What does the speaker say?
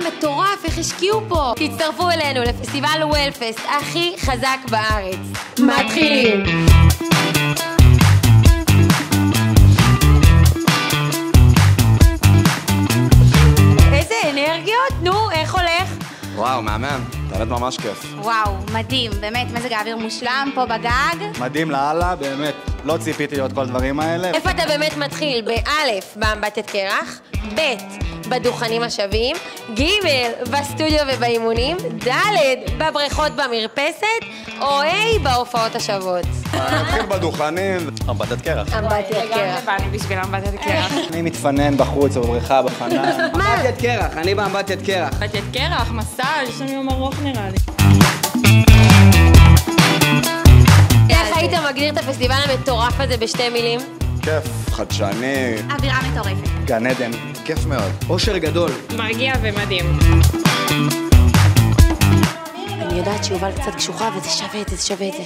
מטורף, איך השקיעו פה. תצטרפו אלינו לפסטיבל וולפסט הכי חזק בארץ. מתחילים. איזה אנרגיות? נו, איך הולך? וואו, מהמם, תלת ממש כיף. וואו, מדהים, באמת, מזג האוויר מושלם פה בגג. מדהים לאללה, באמת, לא ציפיתי להיות כל הדברים האלה. איפה אתה באמת מתחיל? באלף, באמבטת קרח, ב' בדוכנים השווים, ג' בסטודיו ובאימונים, ד' בבריכות במרפסת, או ה' בהופעות השוות. נתחיל בדוכנים, אמבטת קרח. אמבטת קרח. באנו בשביל אמבטת קרח. אני מתפנן בחוץ או בבריכה, בחנן. מה? אמבטת קרח, אני באמבטת קרח. אמבטת קרח, מסאז', יש לנו יום ארוך נראה לי. איך היית מגדיר את הפסטיבל המטורף הזה בשתי מילים? כיף, חדשני, אווירה מטורפת. גן עדן, כיף מאוד. אושר גדול. מרגיע ומדהים. אני יודעת שיובל קצת קשוחה וזה שווה את זה, זה שווה את זה.